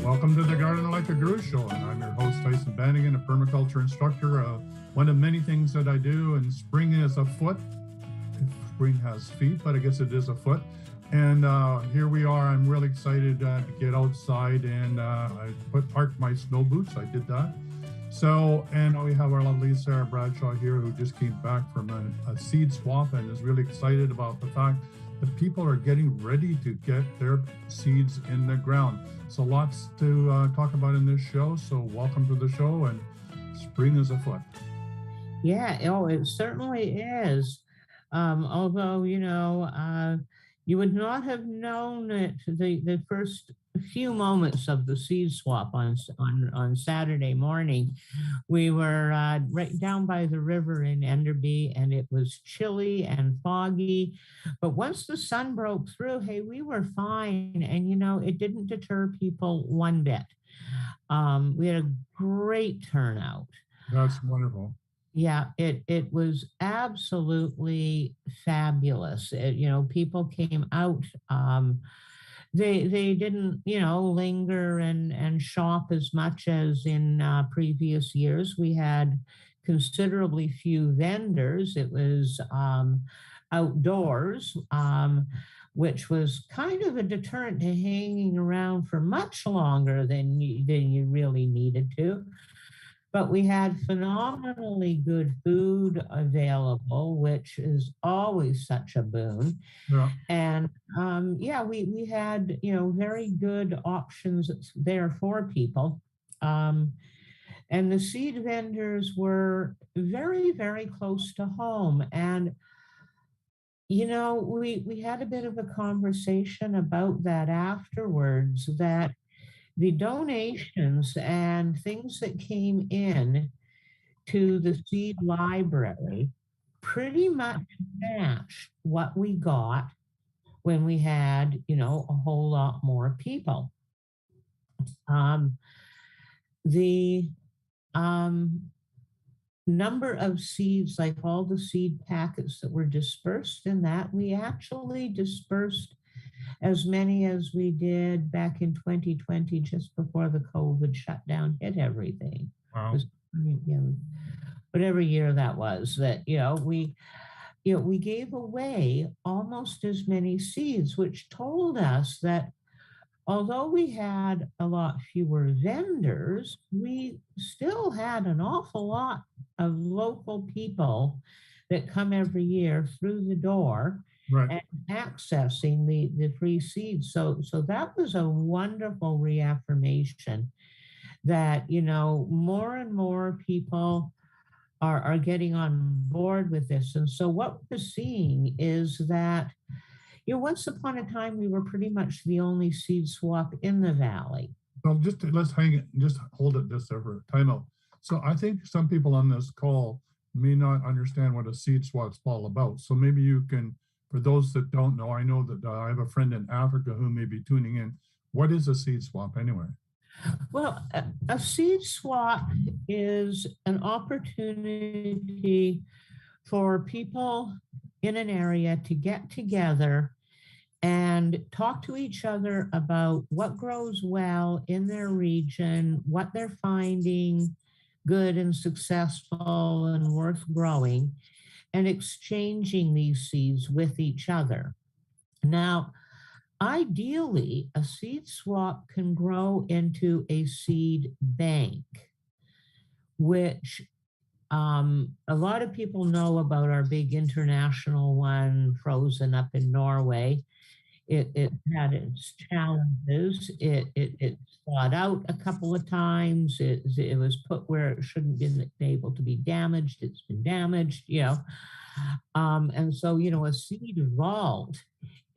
Welcome to the Garden Like a Grew Show, and I'm your host, Tyhson Banighen, a permaculture instructor. One of many things that I do, and spring is afoot. Spring has feet, but I guess it is afoot. And here we are. I'm really excited to get outside, and I parked my snow boots. I did that. So, and we have our lovely Sarah Bradshaw here, who just came back from a seed swap and is really excited about the fact that people are getting ready to get their seeds in the ground. So lots to talk about in this show. So welcome to the show, and spring is afoot. Yeah, it certainly is. Although, you would not have known it the first few moments of the seed swap on Saturday morning. We were right down by the river in Enderby, and it was chilly and foggy. But once the sun broke through, hey, we were fine. And, it didn't deter people one bit. We had a great turnout. That's wonderful. Yeah, it was absolutely fabulous. People came out. They didn't, linger and shop as much as in previous years. We had considerably few vendors. It was outdoors, which was kind of a deterrent to hanging around for much longer than you really needed to. But we had phenomenally good food available, which is always such a boon. Yeah. And we had, very good options there for people. And the seed vendors were very, very close to home. And, we had a bit of a conversation about that afterwards, that the donations and things that came in to the seed library pretty much matched what we got when we had, a whole lot more people. The number of seeds, like all the seed packets that were dispersed in that, we actually dispersed as many as we did back in 2020, just before the COVID shutdown hit everything. Wow. Whatever year that was, that we gave away almost as many seeds, which told us that although we had a lot fewer vendors, we still had an awful lot of local people that come every year through the door. Right. And accessing the free seeds. So that was a wonderful reaffirmation that, more and more people are getting on board with this. And so what we're seeing is that, once upon a time, we were pretty much the only seed swap in the valley. Well, let's just hold it just there for a timeout. So I think some people on this call may not understand what a seed swap's all about. So maybe you can, for those that don't know, I know that I have a friend in Africa who may be tuning in. What is a seed swap anyway? Well, a seed swap is an opportunity for people in an area to get together and talk to each other about what grows well in their region, what they're finding good and successful and worth growing, and exchanging these seeds with each other. Now, ideally, a seed swap can grow into a seed bank, which a lot of people know about our big international one frozen up in Norway. It had its challenges. It thawed out a couple of times. It was put where it shouldn't been able to be damaged. It's been damaged, and so, a seed vault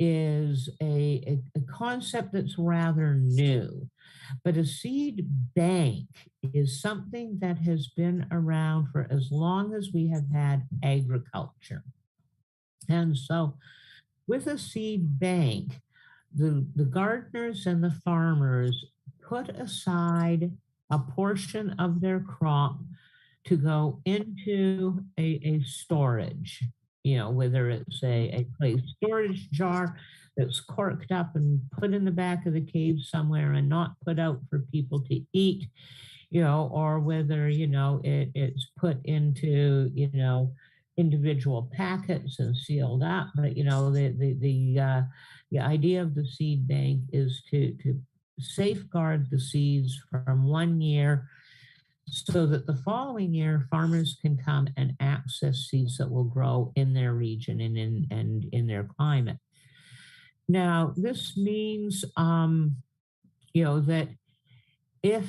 is a concept that's rather new. But a seed bank is something that has been around for as long as we have had agriculture. And so with a seed bank, the gardeners and the farmers put aside a portion of their crop to go into a storage. whether it's a clay storage jar that's corked up and put in the back of the cave somewhere and not put out for people to eat, or whether, it's put into, individual packets and sealed up. But, the idea of the seed bank is to safeguard the seeds from one year so that the following year farmers can come and access seeds that will grow in their region and in their climate. Now, this means, that if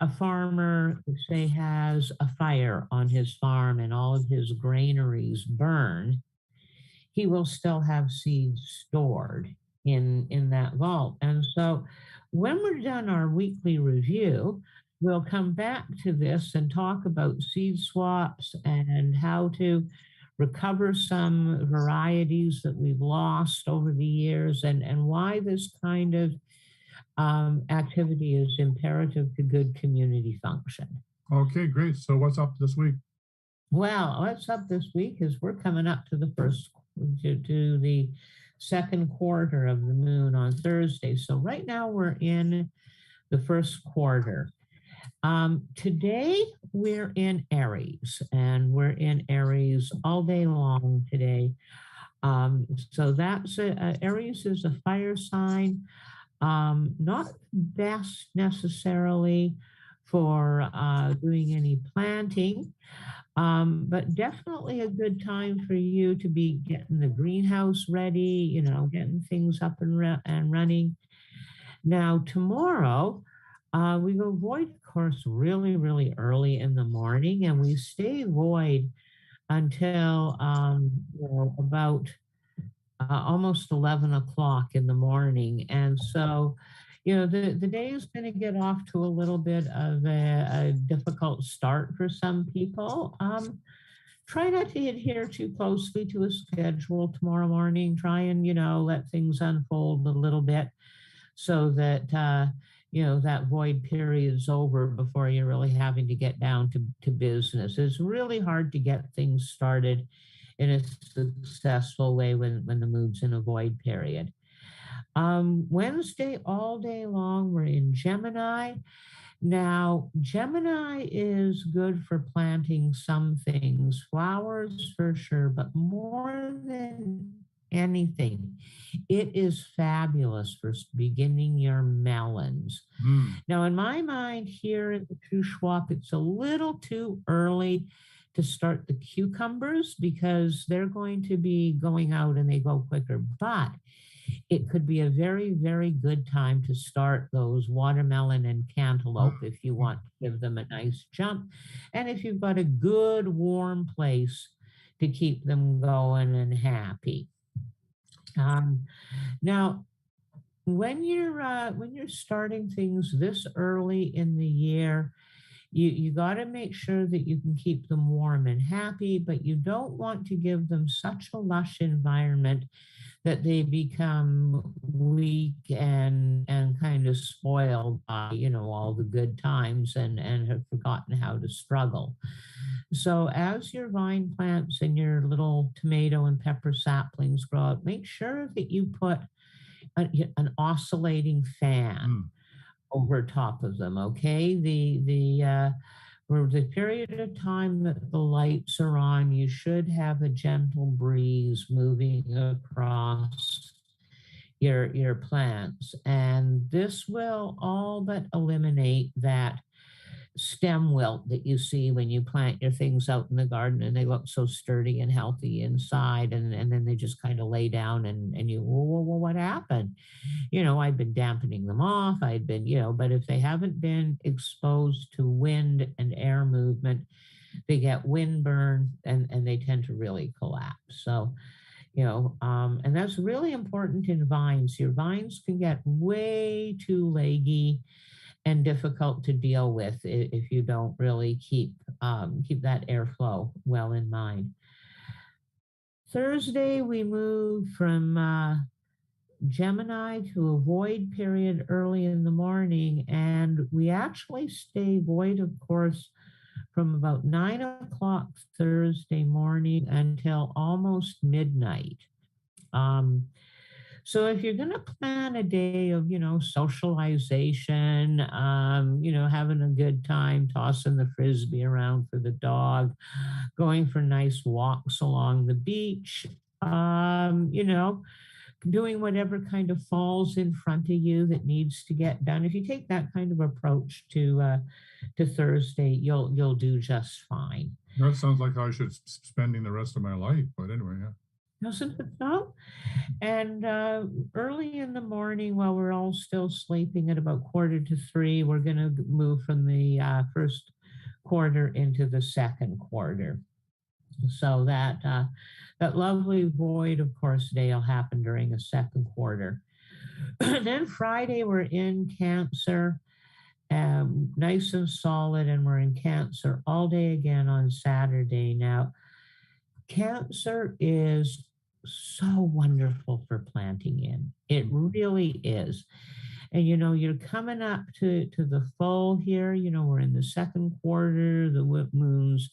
a farmer, say, has a fire on his farm and all of his granaries burn, he will still have seeds stored in that vault. And so when we're done our weekly review, we'll come back to this and talk about seed swaps and how to recover some varieties that we've lost over the years, and why this kind of activity is imperative to good community function. Okay, great. So what's up this week? Well, what's up this week is we're coming up to to the second quarter of the moon on Thursday. So right now we're in the first quarter. Today we're in Aries, and we're in Aries all day long today. So that's Aries is a fire sign. Not best necessarily for doing any planting, but definitely a good time for you to be getting the greenhouse ready, getting things up and running. Now, tomorrow, we go void, of course, really, really early in the morning, and we stay void until about almost 11 o'clock in the morning. And so, the day is going to get off to a little bit of a difficult start for some people. Try not to adhere too closely to a schedule tomorrow morning. Try and, let things unfold a little bit so that, that void period is over before you're really having to get down to business. It's really hard to get things started in a successful way when the moon's in a void period. Wednesday, all day long, we're in Gemini. Now, Gemini is good for planting some things, flowers for sure, but more than anything, it is fabulous for beginning your melons. Now, in my mind, here at the True Schwab, it's a little too early to start the cucumbers because they're going to be going out and they go quicker. But it could be a very, very good time to start those watermelon and cantaloupe if you want to give them a nice jump. And if you've got a good warm place to keep them going and happy. Now, when you're starting things this early in the year, you got to make sure that you can keep them warm and happy, but you don't want to give them such a lush environment that they become weak and kind of spoiled by, all the good times and have forgotten how to struggle. So as your vine plants and your little tomato and pepper saplings grow up, make sure that you put an oscillating fan over top of them. Okay, for the period of time that the lights are on, you should have a gentle breeze moving across your plants, and this will all but eliminate that stem wilt that you see when you plant your things out in the garden and they look so sturdy and healthy inside, and then they just kind of lay down and you, well, what happened? I've been dampening them off. I'd been, but if they haven't been exposed to wind and air movement, they get wind burn and they tend to really collapse. So, and that's really important in vines. Your vines can get way too leggy and difficult to deal with if you don't really keep that airflow well in mind. Thursday, we move from Gemini to a void period early in the morning, and we actually stay void, of course, from about 9 o'clock Thursday morning until almost midnight. Um, so if you're going to plan a day of, socialization, having a good time, tossing the frisbee around for the dog, going for nice walks along the beach, doing whatever kind of falls in front of you that needs to get done. If you take that kind of approach to Thursday, you'll do just fine. That sounds like how I should spending the rest of my life. But anyway, yeah. Doesn't it though? And early in the morning, while we're all still sleeping at about 2:45, we're going to move from the first quarter into the second quarter. So that lovely void, of course, day will happen during the second quarter. Then Friday, we're in Cancer, nice and solid, and we're in Cancer all day again on Saturday. Now, Cancer is so wonderful for planting in. It really is. And you're coming up to the full here. We're in the second quarter, the moon's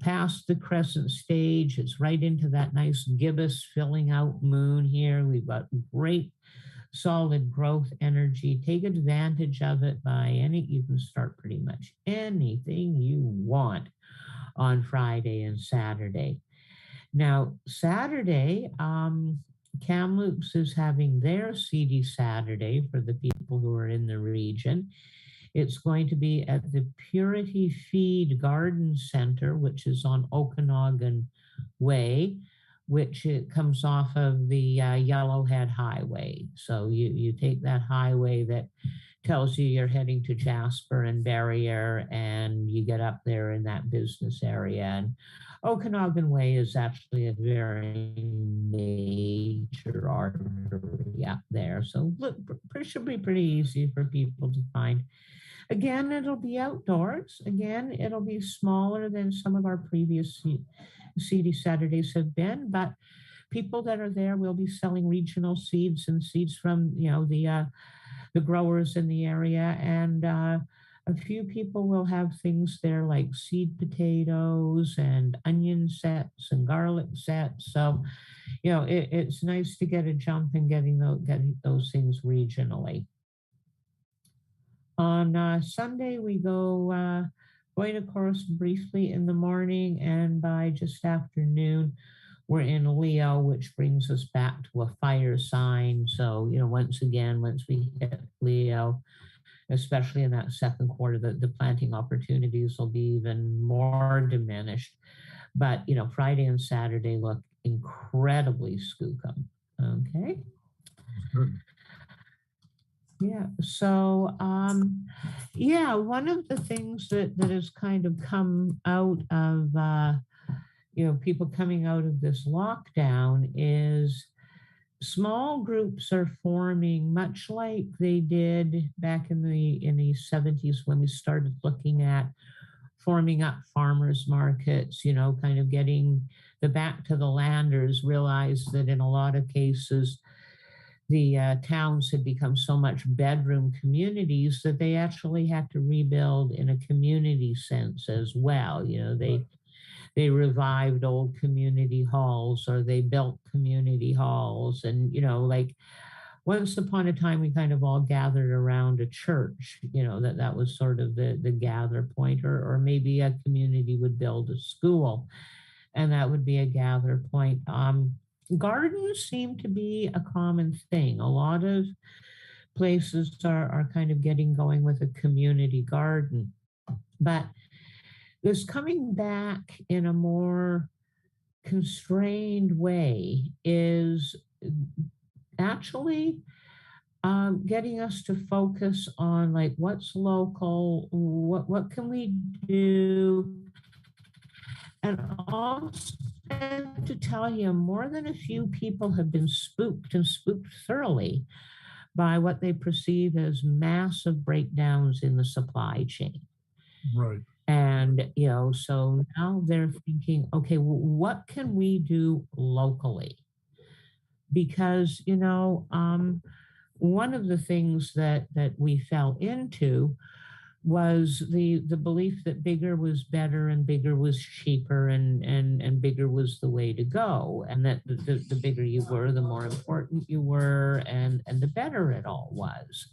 past the crescent stage. It's right into that nice gibbous filling out moon here. We've got great solid growth energy. Take advantage of it you can start pretty much anything you want on Friday and Saturday. Now, Saturday, Kamloops is having their Seedy Saturday for the people who are in the region. It's going to be at the Purity Feed Garden Center, which is on Okanagan Way, which it comes off of the Yellowhead Highway. So you take that highway that tells you you're heading to Jasper and Barrier, and you get up there in that business area. And Okanagan Way is actually a very major artery up there. So it should be pretty easy for people to find. Again, it'll be outdoors. Again, it'll be smaller than some of our previous Seedy Saturdays have been, but people that are there will be selling regional seeds and seeds from, the growers in the area. And a few people will have things there like seed potatoes and onion sets and garlic sets. So, it's nice to get a jump in getting those things regionally. On Sunday, we going, of course, briefly in the morning, and by just afternoon, we're in Leo, which brings us back to a fire sign. So, once we hit Leo, especially in that second quarter, the planting opportunities will be even more diminished. But, Friday and Saturday look incredibly skookum. Okay. Good. Yeah. So, one of the things that has kind of come out of, people coming out of this lockdown is small groups are forming, much like they did back in the 70s when we started looking at forming up farmers markets, kind of getting the back to the landers, realized that in a lot of cases, the towns had become so much bedroom communities that they actually had to rebuild in a community sense as well. They revived old community halls, or they built community halls. And, like once upon a time, we kind of all gathered around a church, that was sort of the gather point, or maybe a community would build a school, and that would be a gather point. Gardens seem to be a common thing. A lot of places are kind of getting going with a community garden. But this coming back in a more constrained way is actually getting us to focus on like what's local, what can we do, and also to tell you, more than a few people have been spooked, and spooked thoroughly, by what they perceive as massive breakdowns in the supply chain. Right. And, so now they're thinking, okay, well, what can we do locally? Because, one of the things that we fell into was the belief that bigger was better and bigger was cheaper and bigger was the way to go, and that the bigger you were, the more important you were, and the better it all was.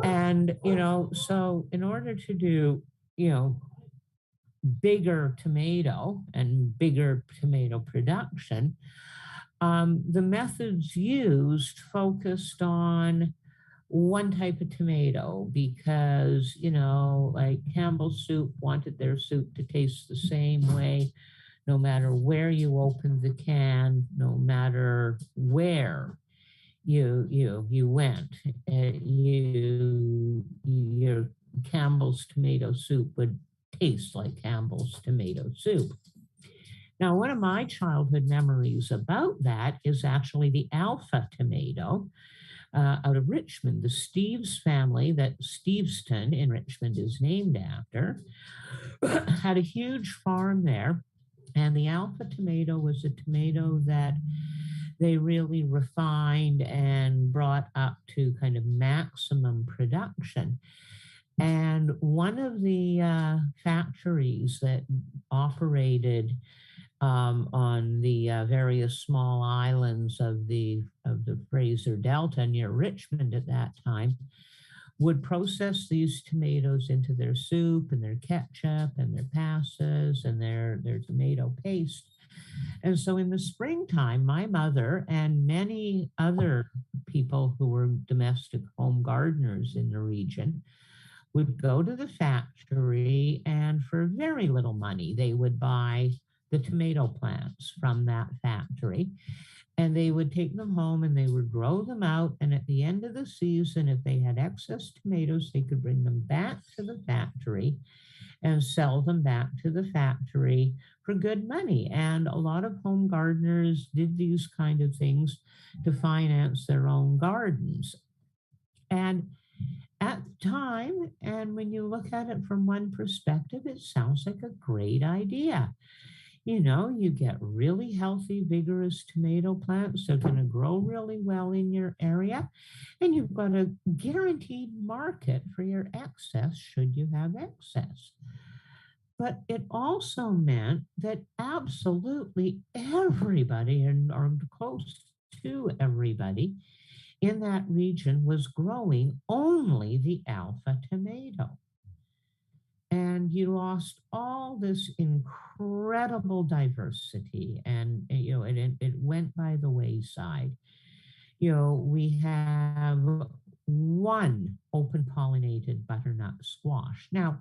And so in order to do bigger tomato and bigger tomato production, the methods used focused on one type of tomato because, like Campbell's soup wanted their soup to taste the same way, no matter where you opened the can, no matter where you went. Your Campbell's tomato soup would taste like Campbell's tomato soup. Now, one of my childhood memories about that is actually the alpha tomato out of Richmond. The Steves family that Steveston in Richmond is named after had a huge farm there. And the alpha tomato was a tomato that they really refined and brought up to kind of maximum production. And one of the factories that operated on the various small islands of the Fraser Delta near Richmond at that time would process these tomatoes into their soup and their ketchup and their passes and their tomato paste. And so in the springtime, my mother and many other people who were domestic home gardeners in the region would go to the factory, and for very little money, they would buy the tomato plants from that factory. And they would take them home and they would grow them out. And at the end of the season, if they had excess tomatoes, they could bring them back to the factory and sell them back to the factory for good money. And a lot of home gardeners did these kind of things to finance their own gardens. And at the time, and when you look at it from one perspective, it sounds like a great idea. You get really healthy, vigorous tomato plants. They're going to grow really well in your area. And you've got a guaranteed market for your excess should you have excess. But it also meant that absolutely everybody, or close to everybody, in that region was growing only the alpha tomato. And you lost all this incredible diversity, and it went by the wayside. We have one open pollinated butternut squash. Now,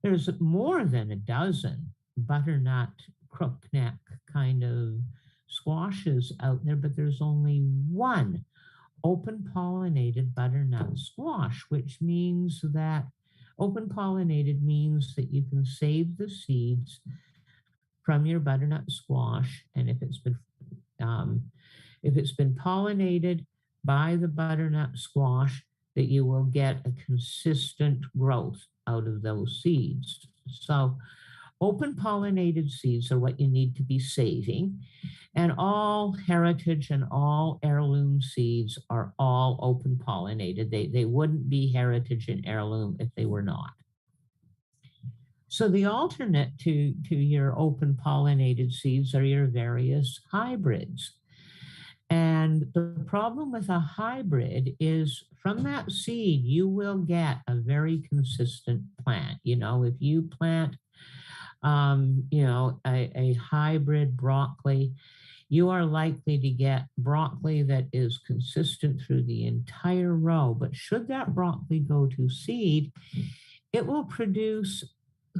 there's more than a dozen butternut crookneck kind of squashes out there, but there's only one open pollinated butternut squash, which means that open pollinated means that you can save the seeds from your butternut squash, and if it's been pollinated by the butternut squash, that you will get a consistent growth out of those seeds. So open pollinated seeds are what you need to be saving. And all heritage and all heirloom seeds are all open pollinated. They wouldn't be heritage and heirloom if they were not. So the alternate to your open pollinated seeds are your various hybrids. And the problem with a hybrid is from that seed, you will get a very consistent plant. If you plant a hybrid broccoli, you are likely to get broccoli that is consistent through the entire row. But should that broccoli go to seed, it will produce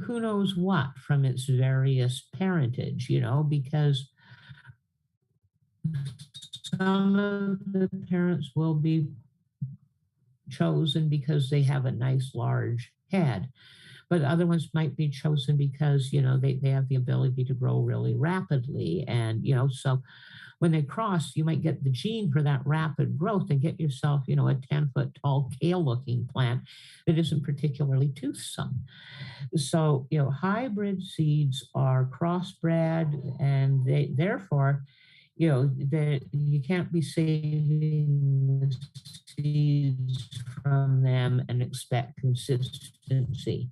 who knows what from its various parentage, because some of the parents will be chosen because they have a nice large head, but other ones might be chosen because, they have the ability to grow really rapidly. And, so when they cross, you might get the gene for that rapid growth and get yourself, a 10-foot tall kale looking plant that isn't particularly toothsome. So, hybrid seeds are crossbred, and they therefore, that you can't be saving the seeds from them and expect consistency.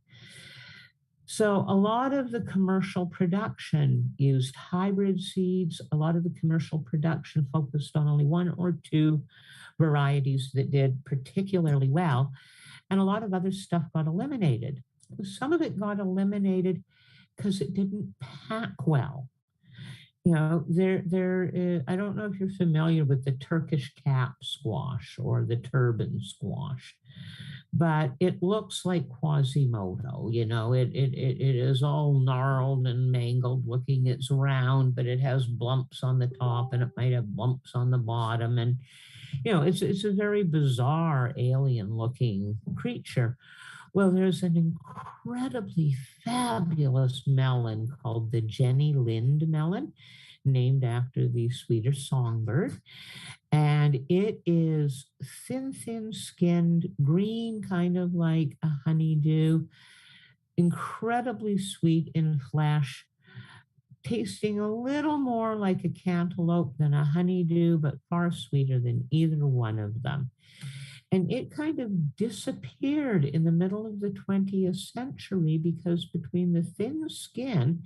So a lot of the commercial production used hybrid seeds. A lot of the commercial production focused on only one or two varieties that did particularly well, and a lot of other stuff got eliminated. Some of it got eliminated because it didn't pack well. You know, I don't know if you're familiar with the Turkish cap squash or the turban squash, but it looks like Quasimodo. You know, it is all gnarled and mangled looking. It's round, but it has bumps on the top and it might have bumps on the bottom. And, you know, it's a very bizarre alien looking creature. Well, there's an incredibly fabulous melon called the Jenny Lind melon, named after the Swedish songbird. And it is thin skinned, green, kind of like a honeydew, incredibly sweet in flesh, tasting a little more like a cantaloupe than a honeydew, but far sweeter than either one of them. And it kind of disappeared in the middle of the 20th century because between the thin skin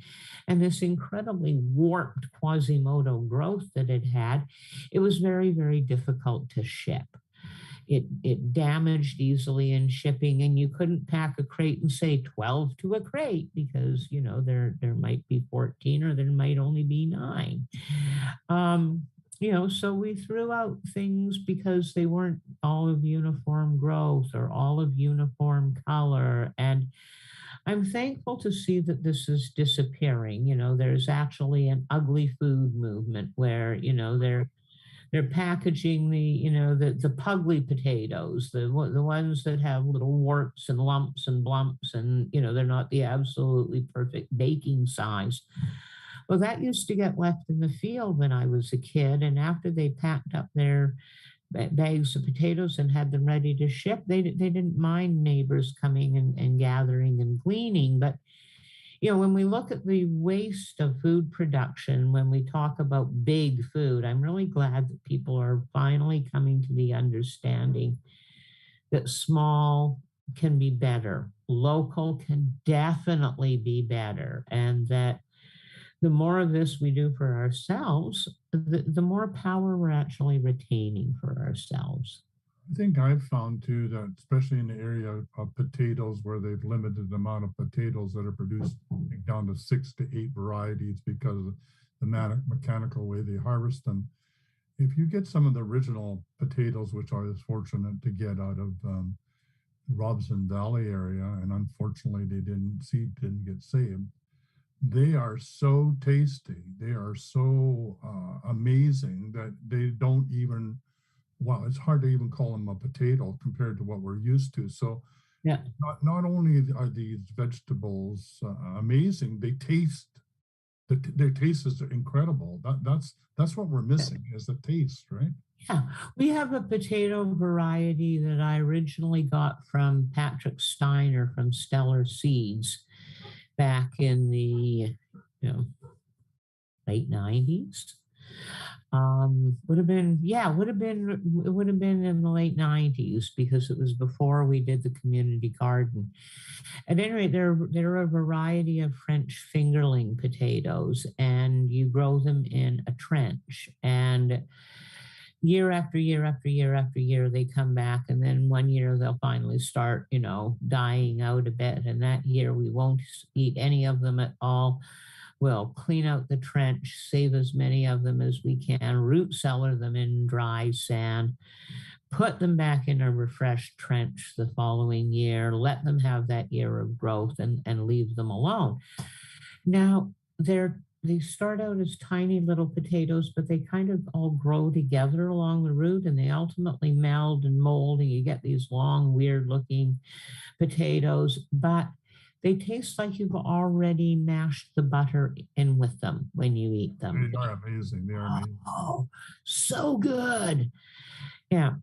and this incredibly warped Quasimodo growth that it had, it was very difficult to ship. It damaged easily in shipping, and you couldn't pack a crate and say 12 to a crate because, you know, there might be 14 or there might only be 9. You know, so we threw out things because they weren't all of uniform growth or all of uniform color. And I'm thankful to see that this is disappearing. You know, there's actually an ugly food movement where, you know, they're packaging the pugly potatoes, the ones that have little warts and lumps and blumps, and, you know, they're not the absolutely perfect baking size. Well, that used to get left in the field when I was a kid. And after they packed up their bags of potatoes and had them ready to ship, they didn't mind neighbors coming and gathering and gleaning. But, you know, when we look at the waste of food production, when we talk about big food, I'm really glad that people are finally coming to the understanding that small can be better. Local can definitely be better. And that the more of this we do for ourselves, the more power we're actually retaining for ourselves. I think I've found too that, especially in the area of potatoes, where they've limited the amount of potatoes that are produced, I think down to 6 to 8 varieties because of the mechanical way they harvest them. If you get some of the original potatoes, which I was fortunate to get out of the Robson Valley area, and unfortunately didn't get saved. They are so tasty. They are so amazing that they don't even, well, it's hard to even call them a potato compared to what we're used to. So Yeah. not only are these vegetables amazing, they taste, their taste is incredible. That's what we're missing is the taste, right? Yeah, we have a potato variety that I originally got from Patrick Steiner from Stellar Seeds back in the late 90s. Would have been in the late 90s because it was before we did the community garden. At any rate, there are a variety of French fingerling potatoes, and you grow them in a trench. And year after year after year after year, they come back, and then one year they'll finally start, dying out a bit. And that year we won't eat any of them at all. We'll clean out the trench, save as many of them as we can, root cellar them in dry sand, put them back in a refreshed trench the following year, let them have that year of growth, and leave them alone. Now, they start out as tiny little potatoes, but they kind of all grow together along the root, and they ultimately meld and mold, and you get these long, weird-looking potatoes, but they taste like you've already mashed the butter in with them when you eat them. They are amazing. They are amazing. Oh, so good. Yeah.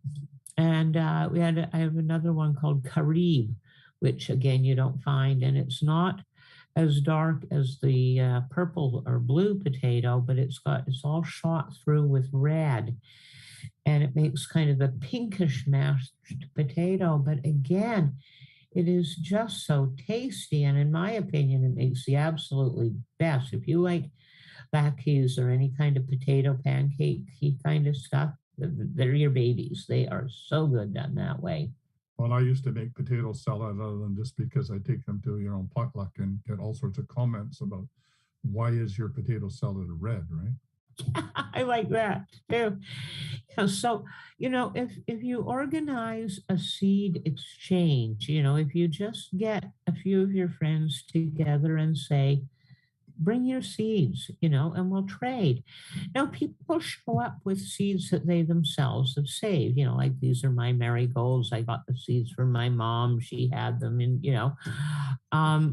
And I have another one called Carib, which again, you don't find, and it's not as dark as the purple or blue potato, but it's all shot through with red. and it makes kind of a pinkish mashed potato. But again, it is just so tasty. And in my opinion, it makes the absolutely best. If you like latkes or any kind of potato pancake kind of stuff, they're your babies. They are so good done that way. Well, I used to make potato salad other than just because I take them to, potluck and get all sorts of comments about why is your potato salad red, right? I like that too. Yeah, so, if you organize a seed exchange, if you just get a few of your friends together and say, bring your seeds, and we'll trade. Now, people show up with seeds that they themselves have saved, like these are my marigolds. I got the seeds from my mom. She had them, and,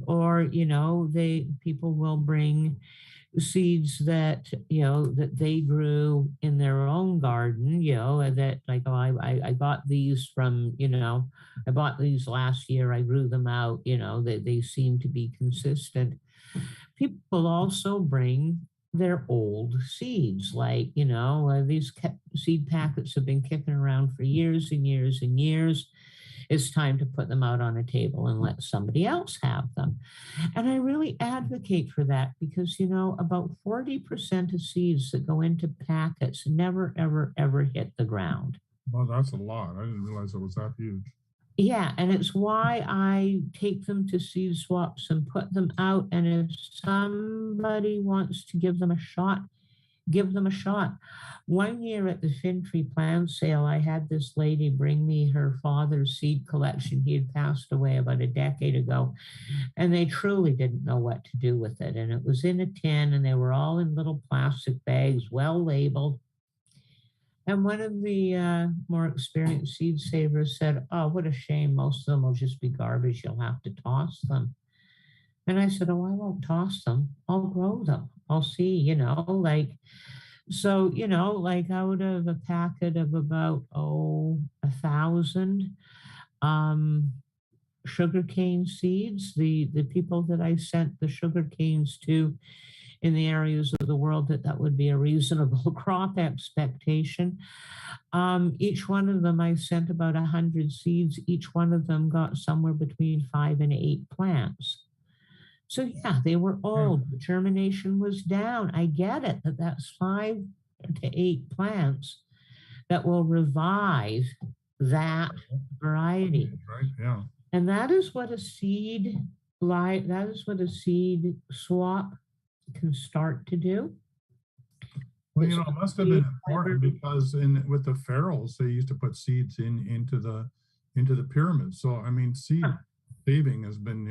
or, people will bring seeds that that they grew in their own garden, that like, oh, I got these from, I bought these last year, I grew them out, they seem to be consistent. People also bring their old seeds, like, these seed packets have been kicking around for years and years and years. It's time to put them out on a table and let somebody else have them. And I really advocate for that because, about 40% of seeds that go into packets never, ever, ever hit the ground. Well, that's a lot. I didn't realize it was that huge. Yeah, and it's why I take them to seed swaps and put them out. And if somebody wants to give them a shot, give them a shot. One year at the Fintry plant sale, I had this lady bring me her father's seed collection. He had passed away about a decade ago, and they truly didn't know what to do with it. And it was in a tin, and they were all in little plastic bags, well labeled. And one of the more experienced seed savers said, "Oh, what a shame. Most of them will just be garbage. You'll have to toss them." And I said, "Oh, I won't toss them. I'll grow them. I'll see, like, so, like out of a packet of about, 1,000 um, sugarcane seeds, the people that I sent the sugar canes to in the areas of the world that would be a reasonable crop expectation. Each one of them, I sent about 100 seeds. Each one of them got somewhere between 5 and 8 plants. So yeah, they were old. The germination was down. I get it that that's 5 to 8 plants that will revive that variety. Right? Yeah. And that is what a seed swap can start to do. Well, it must have been important because with the pharaohs, they used to put seeds into the pyramids. So I mean, seed saving has been,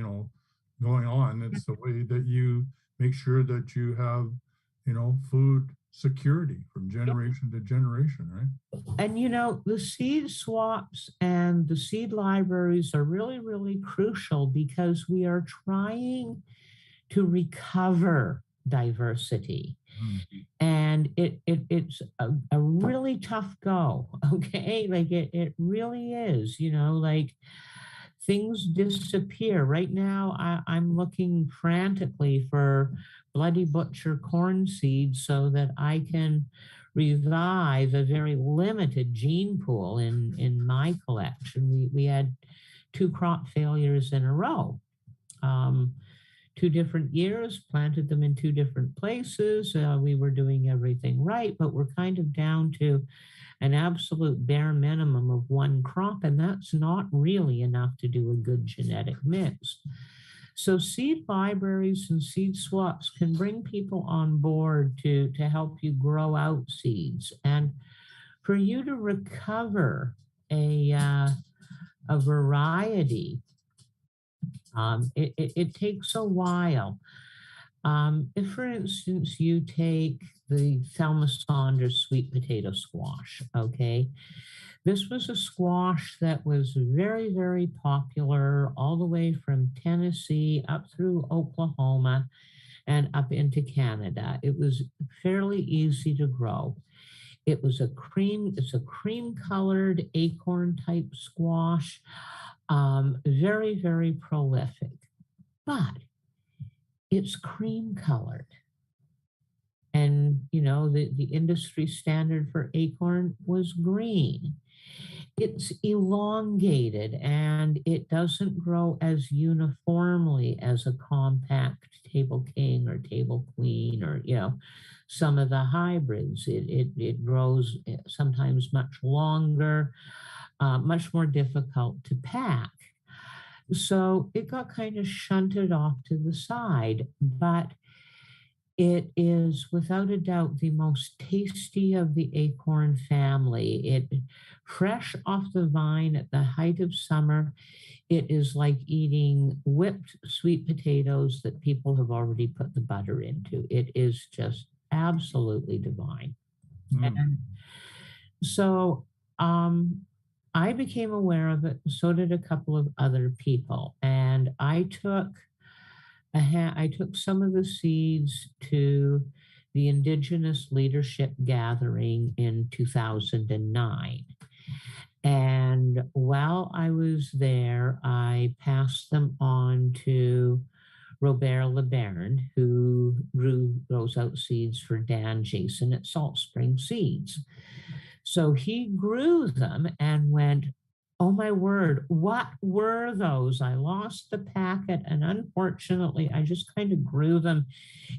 going on. It's the way that you make sure that you have, food security from generation to generation, right? And the seed swaps and the seed libraries are really, really crucial because we are trying to recover diversity. Mm-hmm. And it's a really tough go, okay? Like it really is, like things disappear. Right now, I'm looking frantically for Bloody Butcher corn seeds so that I can revive a very limited gene pool in my collection. We had 2 crop failures in a row. 2 different years, planted them in 2 different places. We were doing everything right, but we're kind of down to an absolute bare minimum of 1 crop, and that's not really enough to do a good genetic mix. So seed libraries and seed swaps can bring people on board to help you grow out seeds. And for you to recover a variety, it takes a while. If, for instance, you take the Thelma Saunders sweet potato squash, okay? This was a squash that was very, very popular all the way from Tennessee up through Oklahoma and up into Canada. It was fairly easy to grow. It's a cream-colored acorn-type squash, very, very prolific. But it's cream colored. And, the industry standard for acorn was green. It's elongated and it doesn't grow as uniformly as a compact table king or table queen or, some of the hybrids. It grows sometimes much longer, much more difficult to pack. So it got kind of shunted off to the side, but it is without a doubt the most tasty of the acorn family. It fresh off the vine at the height of summer. It is like eating whipped sweet potatoes that people have already put the butter into. It is just absolutely divine. And so I became aware of it. So did a couple of other people. And I took some of the seeds to the Indigenous Leadership Gathering in 2009. And while I was there, I passed them on to Robert LeBaron, who grows out seeds for Dan Jason at Salt Spring Seeds. So he grew them and went, oh my word, what were those? I lost the packet, and unfortunately, I just kind of grew them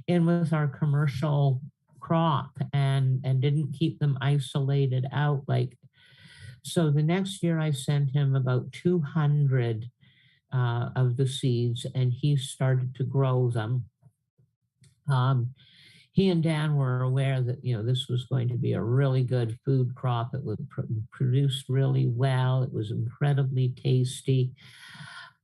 in with our commercial crop and didn't keep them isolated out. So the next year I sent him about 200 of the seeds, and he started to grow them. He and Dan were aware that this was going to be a really good food crop. It would produce really well. It was incredibly tasty.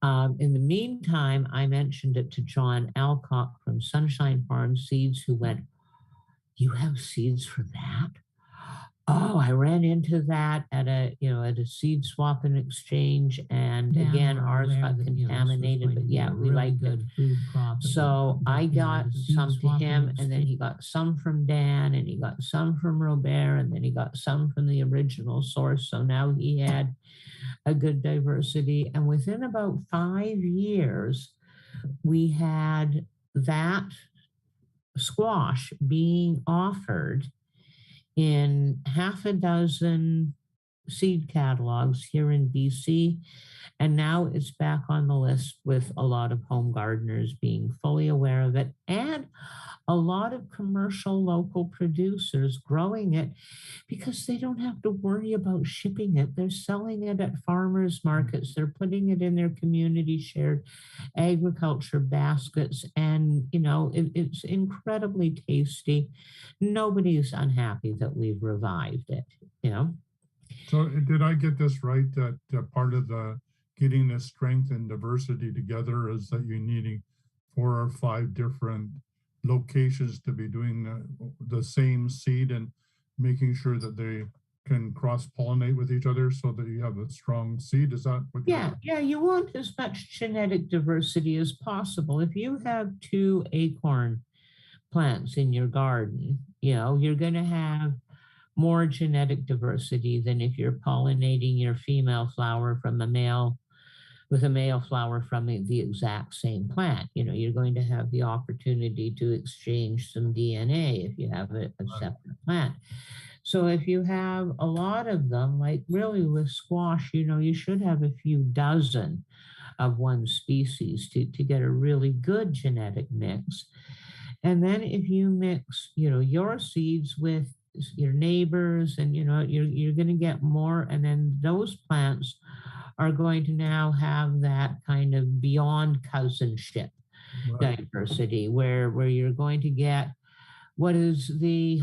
In the meantime, I mentioned it to John Alcock from Sunshine Farm Seeds, who went, "You have seeds for that?" Oh, I ran into that at a seed swap and exchange, and again, ours got contaminated. But yeah, we liked good food crop. So I got some to him, and then he got some from Dan, and he got some from Robert, and then he got some from the original source. So now he had a good diversity, and within about 5 years, we had that squash being offered in half a dozen seed catalogs here in BC. And now it's back on the list with a lot of home gardeners being fully aware of it, and a lot of commercial local producers growing it because they don't have to worry about shipping it. They're selling it at farmers markets. They're putting it in their community shared agriculture baskets. And, it's incredibly tasty. Nobody's unhappy that we've revived it. So did I get this right, that part of the getting the strength and diversity together is that you're needing 4 or 5 different locations to be doing the same seed and making sure that they can cross-pollinate with each other so that you have a strong seed? Is that what? Yeah, you want as much genetic diversity as possible. If you have 2 acorn plants in your garden, you're going to have more genetic diversity than if you're pollinating your female flower from a male with a male flower from the exact same plant. You're going to have the opportunity to exchange some DNA if you have a separate plant. So if you have a lot of them, like really with squash, you should have a few dozen of one species to get a really good genetic mix. And then if you mix, your seeds with your neighbors, and you're going to get more, and then those plants are going to now have that kind of beyond cousinship diversity, where you're going to get what is the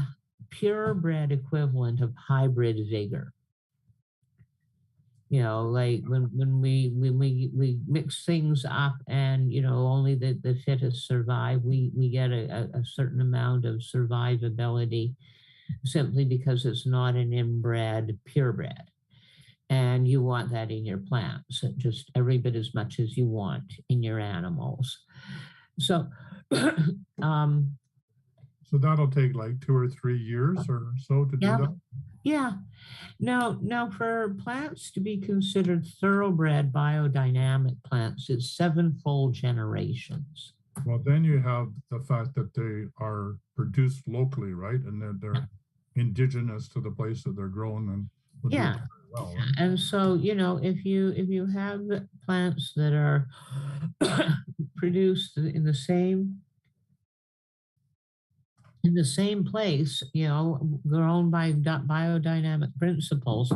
purebred equivalent of hybrid vigor. Like when we mix things up and only the fittest survive, we get a certain amount of survivability simply because it's not an inbred purebred. And you want that in your plants, just every bit as much as you want in your animals. So so that'll take like 2 or 3 years or so to do that? Yeah. Now for plants to be considered thoroughbred biodynamic plants, it's 7 full generations. Well, then you have the fact that they are produced locally, right? And they're indigenous to the place that they're grown and would do Yeah. very well, right? And so, if you have plants that are produced in the same place, grown by biodynamic principles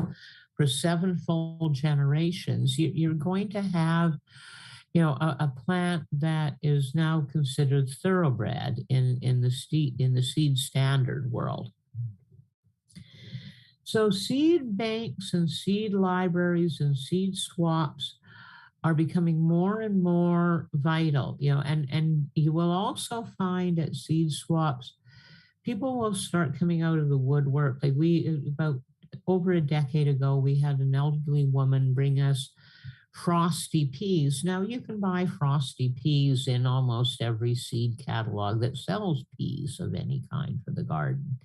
for sevenfold generations, you're going to have, a plant that is now considered thoroughbred in the seed standard world. So seed banks and seed libraries and seed swaps are becoming more and more vital, and you will also find at seed swaps, people will start coming out of the woodwork. Like about over a decade ago, we had an elderly woman bring us frosty peas. Now you can buy frosty peas in almost every seed catalog that sells peas of any kind for the garden.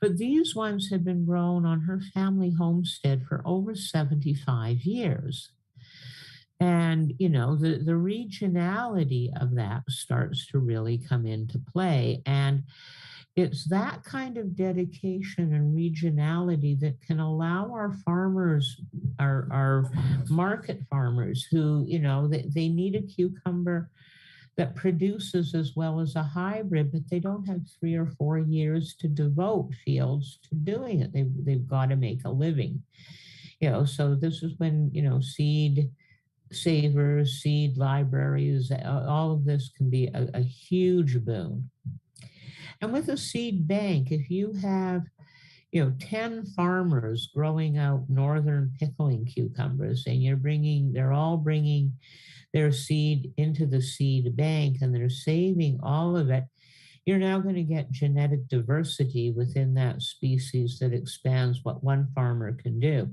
But these ones had been grown on her family homestead for over 75 years. And, the regionality of that starts to really come into play. And it's that kind of dedication and regionality that can allow our farmers, our market farmers who, they need a cucumber that produces as well as a hybrid, but they don't have 3 or 4 years to devote fields to doing it. They've got to make a living. So this is when, seed savers, seed libraries, all of this can be a huge boon. And with a seed bank, if you have 10 farmers growing out northern pickling cucumbers, and they're all bringing their seed into the seed bank and they're saving all of it, you're now going to get genetic diversity within that species that expands what one farmer can do.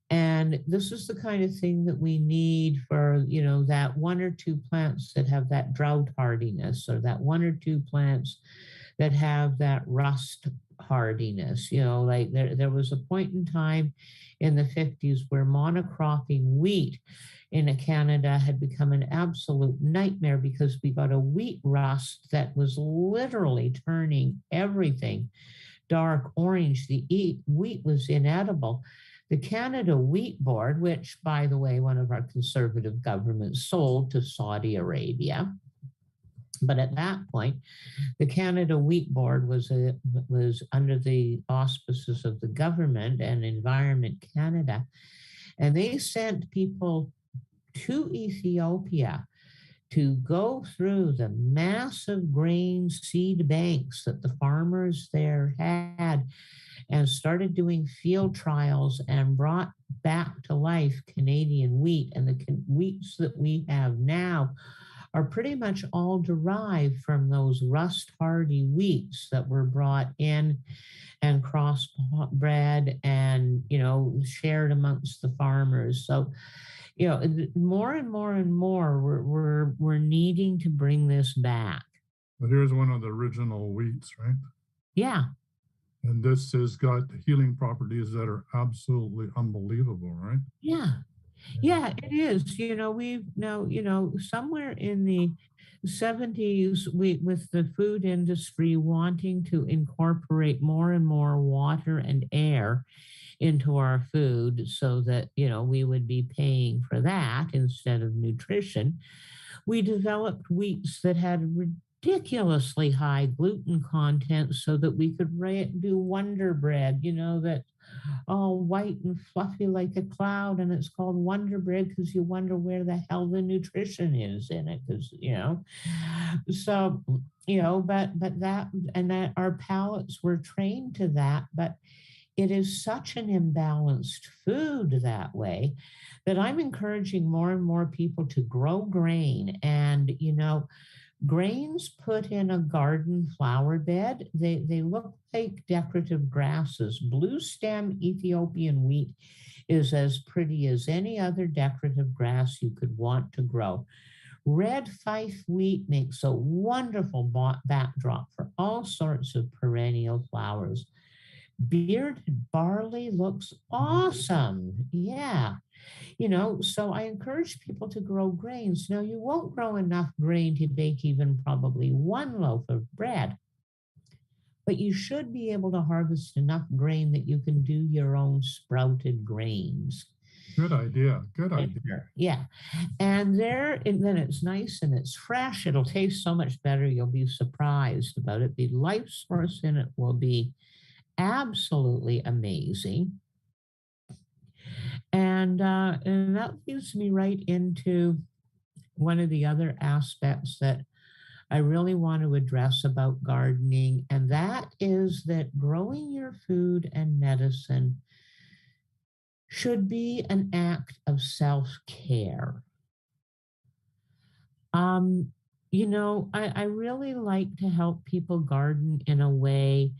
And this is the kind of thing that we need for, that one or two plants that have that drought hardiness, or that one or two plants that have that rust hardiness. Like there was a point in time in the 50s where monocropping wheat in Canada had become an absolute nightmare because we got a wheat rust that was literally turning everything dark orange. The wheat was inedible. The Canada Wheat Board, which, by the way, one of our conservative governments sold to Saudi Arabia, but at that point, the Canada Wheat Board was under the auspices of the government and Environment Canada, and they sent people to Ethiopia to go through the massive grain seed banks that the farmers there had, and started doing field trials and brought back to life Canadian wheat. And the wheats that we have now are pretty much all derived from those rust hardy wheats that were brought in and crossbred and, shared amongst the farmers. So, more and more and more, we're needing to bring this back. But here's one of the original wheats, right? Yeah. And this has got healing properties that are absolutely unbelievable, right? Yeah. Yeah, it is. We've now, somewhere in the 70s, with the food industry wanting to incorporate more and more water and air into our food so that, we would be paying for that instead of nutrition, we developed wheats that had ridiculously high gluten content so that we could do Wonder Bread, that's all white and fluffy like a cloud, and it's called Wonder Bread because you wonder where the hell the nutrition is in it, because so but that our palates were trained to that, but it is such an imbalanced food that way that I'm encouraging more and more people to grow grain. And grains put in a garden flower bed, they look like decorative grasses. Blue stem Ethiopian wheat is as pretty as any other decorative grass you could want to grow. Red Fife wheat makes a wonderful backdrop for all sorts of perennial flowers. Bearded barley looks awesome. Yeah. So I encourage people to grow grains. Now, you won't grow enough grain to bake even probably one loaf of bread, but you should be able to harvest enough grain that you can do your own sprouted grains. Good idea. Good idea. Yeah. And then it's nice and it's fresh. It'll taste so much better. You'll be surprised about it. The life source in it will be absolutely amazing. And that leads me right into one of the other aspects that I really want to address about gardening, and that is that growing your food and medicine should be an act of self-care. I really like to help people garden in a way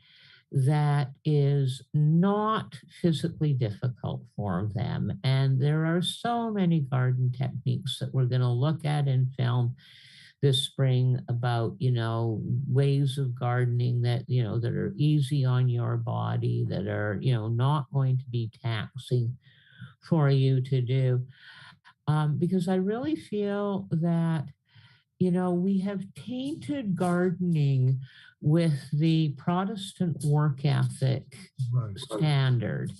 that is not physically difficult for them. And there are so many garden techniques that we're going to look at in film this spring about, ways of gardening that are easy on your body, that are, not going to be taxing for you to do. Because I really feel that we have tainted gardening with the Protestant work ethic standard,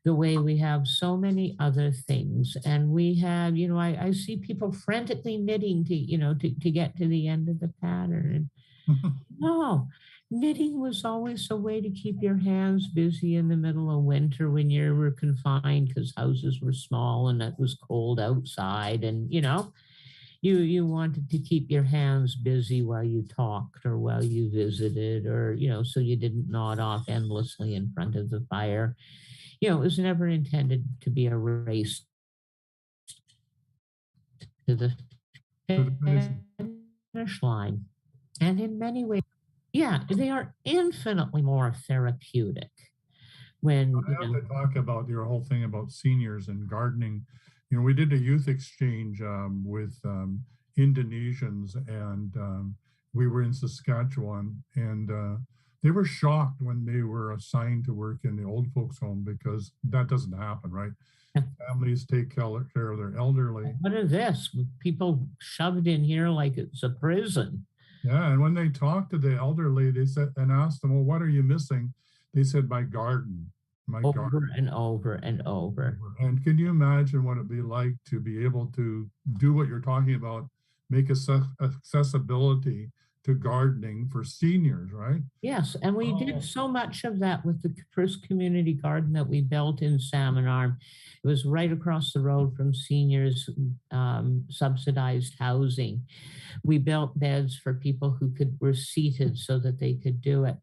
the way we have so many other things. And we have, I see people frantically knitting to get to the end of the pattern. No, knitting was always a way to keep your hands busy in the middle of winter when you were confined because houses were small and it was cold outside. And, you wanted to keep your hands busy while you talked or while you visited or, so you didn't nod off endlessly in front of the fire. It was never intended to be a race to the finish line. And in many ways, they are infinitely more therapeutic when I have to talk about your whole thing about seniors and gardening. We did a youth exchange with Indonesians, and we were in Saskatchewan, and they were shocked when they were assigned to work in the old folks home because that doesn't happen, right? Families take care of their elderly. What is this? People shoved in here like it's a prison. Yeah, and when they talked to the elderly, they said and asked them, "Well, what are you missing?" They said, "My garden." Over and over and over. And can you imagine what it'd be like to be able to do what you're talking about, make accessibility to gardening for seniors, right? Yes, and we did so much of that with the first community garden that we built in Salmon Arm. It was right across the road from seniors' subsidized housing. We built beds for people who were seated so that they could do it.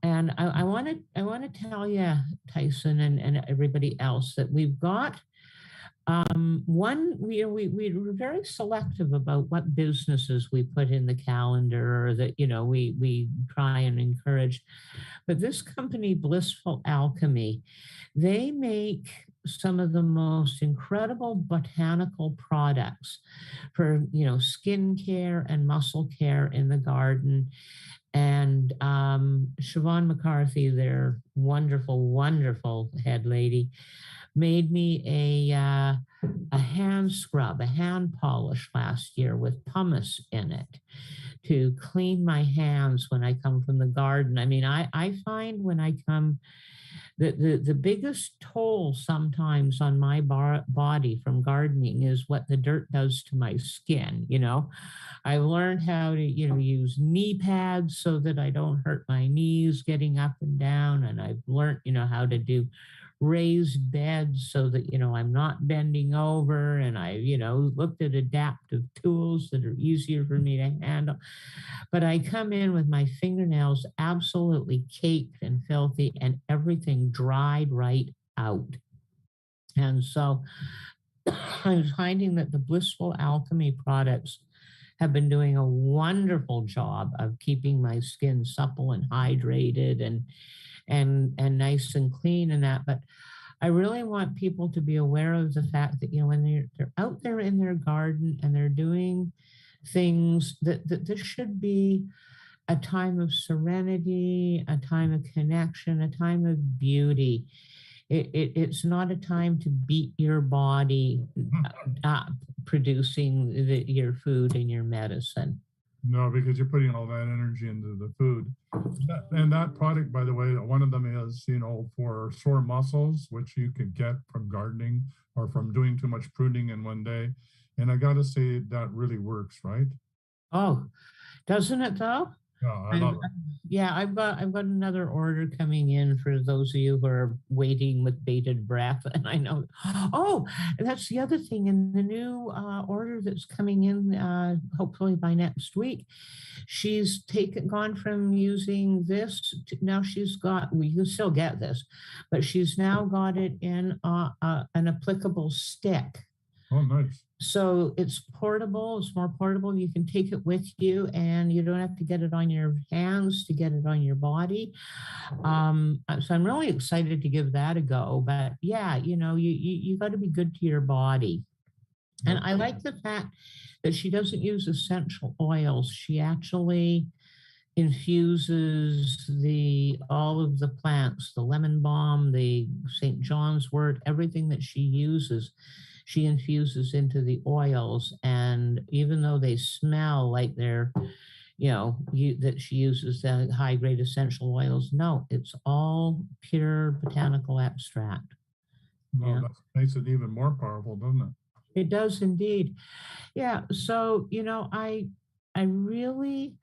And I want to tell you, Tyson, and everybody else, that we've got we're very selective about what businesses we put in the calendar or that we try and encourage. But this company, Blissful Alchemy, they make some of the most incredible botanical products for skin care and muscle care in the garden. And Siobhan McCarthy, their wonderful, wonderful head lady, made me a hand scrub, a hand polish last year with pumice in it to clean my hands when I come from the garden. I mean, I find when I come, the biggest toll sometimes on my body from gardening is what the dirt does to my skin. I've learned how to use knee pads so that I don't hurt my knees getting up and down, and I've learned how to do raised beds so that I'm not bending over, and I looked at adaptive tools that are easier for me to handle. But I come in with my fingernails absolutely caked and filthy and everything dried right out. And so I'm finding that the Blissful Alchemy products have been doing a wonderful job of keeping my skin supple and hydrated and nice and clean and that. But I really want people to be aware of the fact that when they're out there in their garden and they're doing things that this should be a time of serenity, a time of connection, a time of beauty. It's not a time to beat your body up producing your food and your medicine. No, because you're putting all that energy into the food. And that product, by the way, one of them is, for sore muscles, which you could get from gardening or from doing too much pruning in one day. And I got to say that really works, right? Oh, doesn't it though? Yeah, I I've, love it. yeah, I've got another order coming in for those of you who are waiting with bated breath. And I know, oh, that's the other thing in the new order that's coming in, hopefully by next week. She's gone from using this to now she's got. We can still get this, but she's now got it in an applicable stick. Oh, nice. So it's portable, it's more portable. You can take it with you and you don't have to get it on your hands to get it on your body. So I'm really excited to give that a go. But yeah, you got to be good to your body. And I like the fact that she doesn't use essential oils. She actually infuses all of the plants, the lemon balm, the St. John's wort, everything that she uses, she infuses into the oils. And even though they smell like they're, that she uses the high grade essential oils, no, it's all pure botanical extract. Well, Yeah, that makes it even more powerful, doesn't it? it does indeed. Yeah. So, I really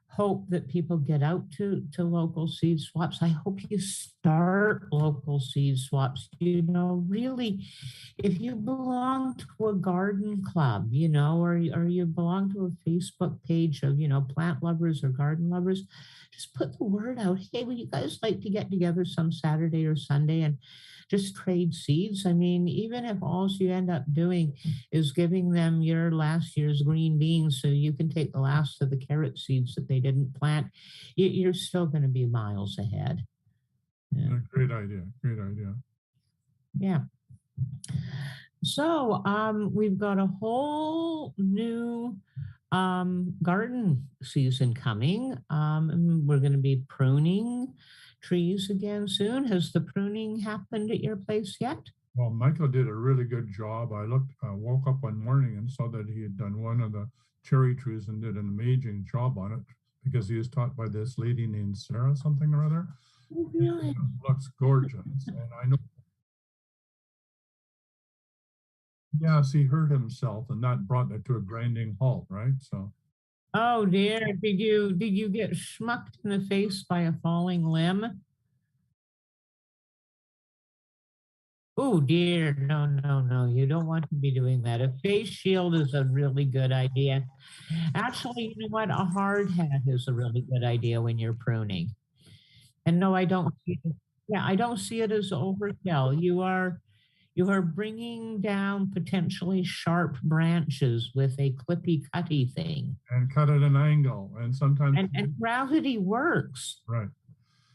hope that people get out to local seed swaps. I hope you start local seed swaps. Really, if you belong to a garden club, or you belong to a Facebook page of, plant lovers or garden lovers, just put the word out. Hey, would you guys like to get together some Saturday or Sunday and just trade seeds? I mean, even if all you end up doing is giving them your last year's green beans so you can take the last of the carrot seeds that they didn't plant, you're still going to be miles ahead. Yeah. Great idea. Great idea. Yeah. So we've got a whole new garden season coming. And we're going to be pruning trees again soon. Has the pruning happened at your place yet? Well, Michael did a really good job. I woke up one morning and saw that he had done one of the cherry trees and did an amazing job on it because he was taught by this lady named Sarah something or other. Oh, really? It looks gorgeous. And I know, yes, he hurt himself and that brought it to a grinding halt, right? So. Oh dear, did you get schmucked in the face by a falling limb? Oh dear, no, no, no. You don't want to be doing that. A face shield is a really good idea. Actually, you know what? A hard hat is a really good idea when you're pruning. And no, I don't see it. Yeah, I don't see it as overkill. You are bringing down potentially sharp branches with a clippy cutty thing. And cut at an angle. And sometimes. And gravity works. Right.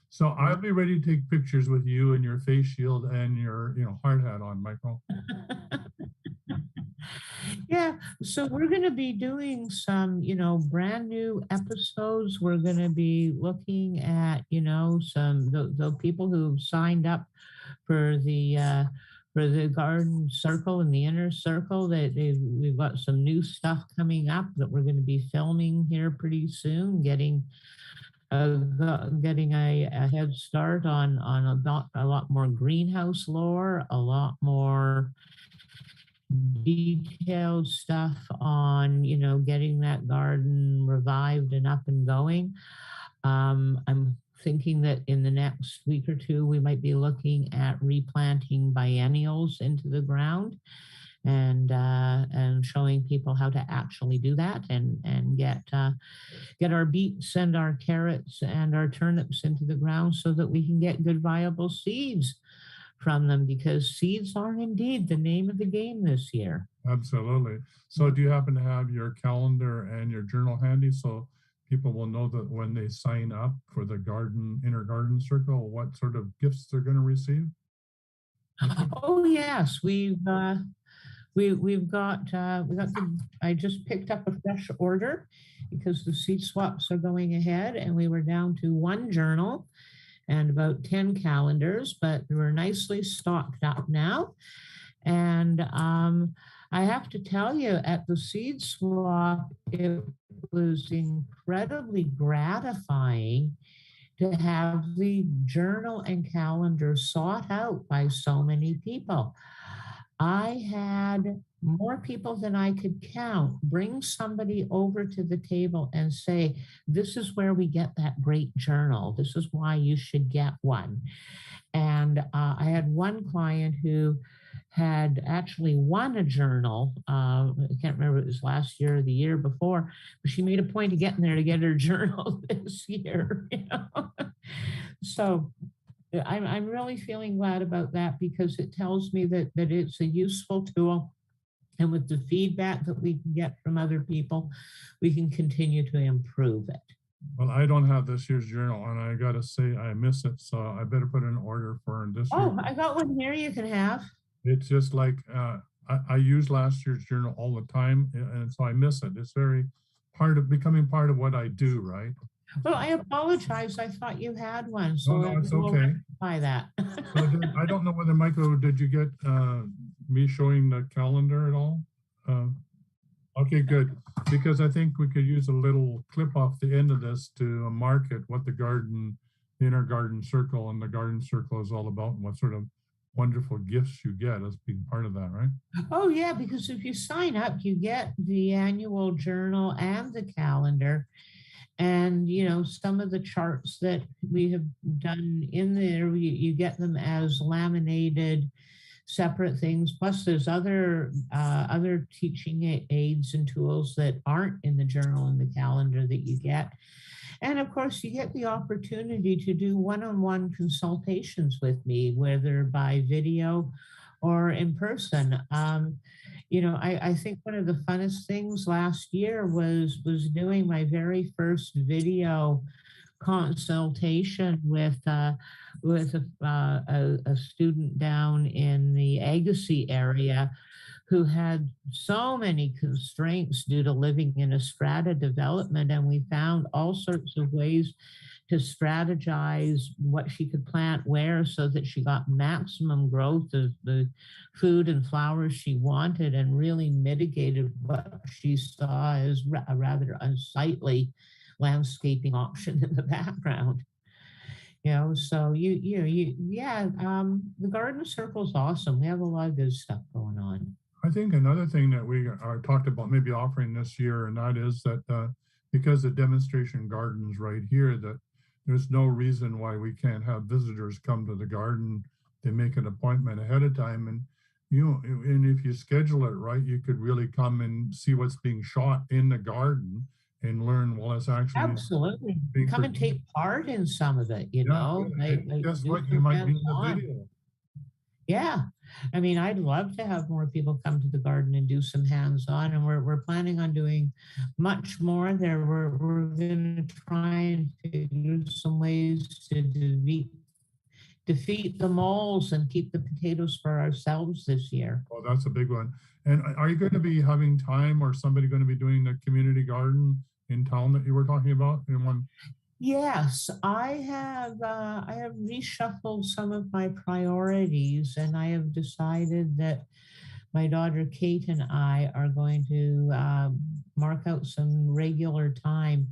So I'll be ready to take pictures with you and your face shield and your, hard hat on, Michael. Yeah, so we're going to be doing some, brand new episodes. We're going to be looking at, some the people who signed up for the garden circle and the inner circle. We've got some new stuff coming up that we're going to be filming here pretty soon, getting a head start on a lot more greenhouse lore, a lot more detailed stuff on getting that garden revived and up and going. I'm thinking that in the next week or two we might be looking at replanting biennials into the ground and showing people how to actually do that and get our beets and our carrots and our turnips into the ground so that we can get good viable seeds from them, because seeds are indeed the name of the game this year. Absolutely. So do you happen to have your calendar and your journal handy so people will know that when they sign up for the inner garden circle, what sort of gifts they're going to receive? Oh yes, we've got I just picked up a fresh order because the seed swaps are going ahead, and we were down to one journal and about 10 calendars, but we're nicely stocked up now. And I have to tell you, at the seed swap, it was incredibly gratifying to have the journal and calendar sought out by so many people. I had more people than I could count bring somebody over to the table and say, this is where we get that great journal. This is why you should get one. And I had one client who had actually won a journal. I can't remember if it was last year or the year before, but she made a point of getting there to get her journal this year. So I'm really feeling glad about that because it tells me that it's a useful tool. And with the feedback that we can get from other people, we can continue to improve it. Well, I don't have this year's journal, and I gotta say I miss it, so I better put in an order for this year. Oh, I got one here you can have. It's just like I use last year's journal all the time, and so I miss it. It's very becoming part of what I do, right? Well, I apologize. I thought you had one, so no, it's okay. By that. So I don't know whether, Michael, did you get me showing the calendar at all? Okay, good. Because I think we could use a little clip off the end of this to market what the inner garden circle and the garden circle is all about and what sort of wonderful gifts you get as being part of that, right? Oh, yeah, because if you sign up, you get the annual journal and the calendar. And, some of the charts that we have done in there, you get them as laminated separate things. Plus there's other teaching aids and tools that aren't in the journal and the calendar that you get. And of course, you get the opportunity to do one-on-one consultations with me, whether by video or in person. I think one of the funnest things last year was doing my very first video consultation with a student down in the Agassiz area who had so many constraints due to living in a strata development. And we found all sorts of ways to strategize what she could plant where so that she got maximum growth of the food and flowers she wanted and really mitigated what she saw as a rather unsightly landscaping option in the background. So the garden circle is awesome. We have a lot of good stuff going on. I think another thing that we are talked about maybe offering this year, and that is that because the demonstration garden's right here, that there's no reason why we can't have visitors come to the garden. They make an appointment ahead of time, and if you schedule it right, you could really come and see what's being shot in the garden and learn, well, it's actually absolutely come and take part in some of it, Guess what, you might be in the video. Yeah, I'd love to have more people come to the garden and do some hands-on, and we're planning on doing much more there. We're going to try and figure some ways to defeat the moles and keep the potatoes for ourselves this year. Oh, that's a big one. And are you going to be having time, or somebody going to be doing the community garden in town that you were talking about in one? Yes, I have reshuffled some of my priorities, and I have decided that my daughter Kate and I are going to mark out some regular time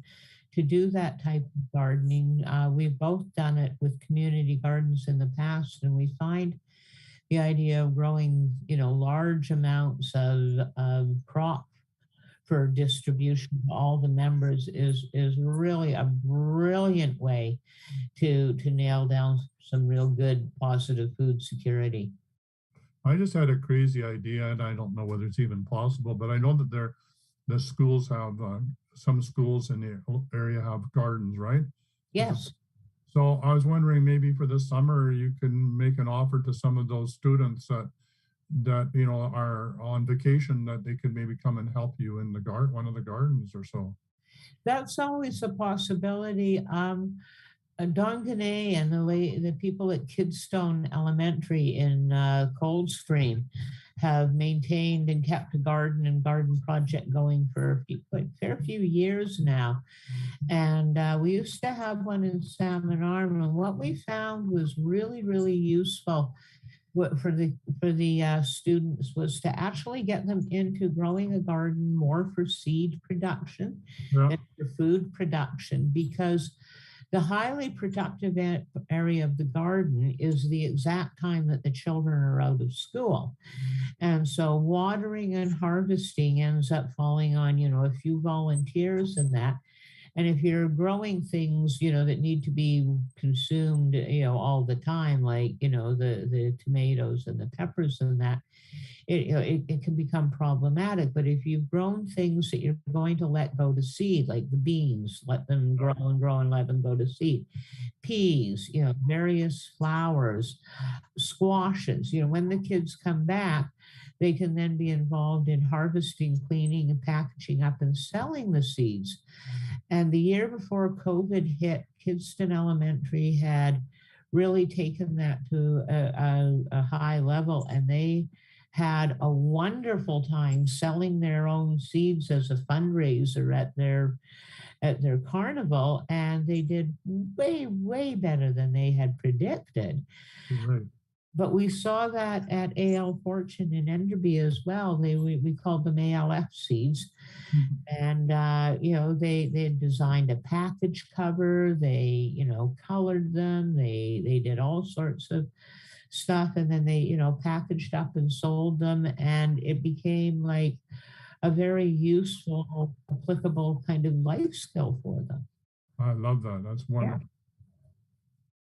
to do that type of gardening. We've both done it with community gardens in the past, and we find the idea of growing, large amounts of crop for distribution to all the members is really a brilliant way to nail down some real good positive food security. I just had a crazy idea, and I don't know whether it's even possible, but I know that the schools have some schools in the area have gardens, right? Yes. So I was wondering, maybe for the summer you can make an offer to some of those students that are on vacation, that they could maybe come and help you in one of the gardens or so. That's always a possibility. Banighen and the people at Kidstone Elementary in Coldstream have maintained and kept a garden and garden project going for a fair few years now. And we used to have one in Salmon Arm, and what we found was really, really useful for the students was to actually get them into growing a garden more for seed production Yeah. and for food production, because the highly productive area of the garden is the exact time that the children are out of school. And so watering and harvesting ends up falling on, a few volunteers and that. And if you're growing things, that need to be consumed, all the time, like, the tomatoes and the peppers and that, it can become problematic. But if you've grown things that you're going to let go to seed, like the beans, let them grow and grow and let them go to seed, peas, various flowers, squashes, when the kids come back, they can then be involved in harvesting, cleaning, and packaging up and selling the seeds. And the year before COVID hit, Kidston Elementary had really taken that to a high level, and they had a wonderful time selling their own seeds as a fundraiser at their carnival, and they did way, way better than they had predicted. Right. But we saw that at AL Fortune in Enderby as well. We called them ALF seeds. And, they had designed a package cover. They, colored them. They did all sorts of stuff. And then they, packaged up and sold them. And it became like a very useful, applicable kind of life skill for them. I love that. That's wonderful.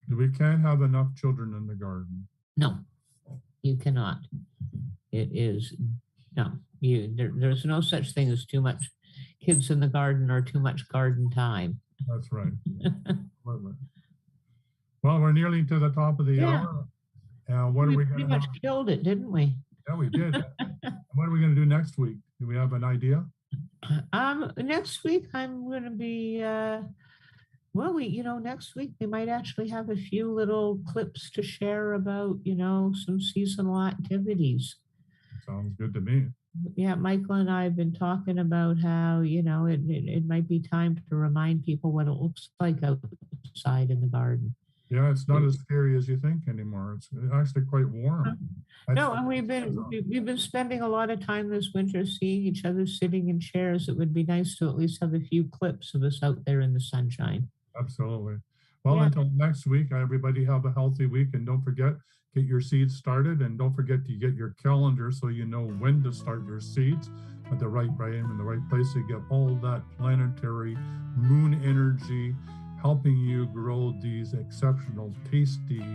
Yeah. We can't have enough children in the garden. No, you cannot. It is, no, there's no such thing as too much kids in the garden or too much garden time. That's right. Well, we're nearly to the top of the hour. What we are we pretty much killed it, didn't we? Yeah, we did. What are we going to do next week? Do we have an idea? Next week I'm going to be next week we might actually have a few little clips to share about, some seasonal activities. Sounds good to me. Yeah, Michael and I have been talking about how, it might be time to remind people what it looks like outside in the garden. Yeah, it's not as scary as you think anymore. It's actually quite warm. No, and we've been spending a lot of time this winter seeing each other sitting in chairs. It would be nice to at least have a few clips of us out there in the sunshine. Absolutely. Well, until next week, everybody have a healthy week, and don't forget, get your seeds started, and don't forget to get your calendar so you know when to start your seeds at the right time and the right place to get all that planetary moon energy helping you grow these exceptional, tasty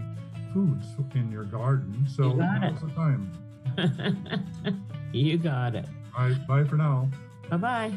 foods in your garden. So now's the time. You got it. All right, bye for now. Bye-bye.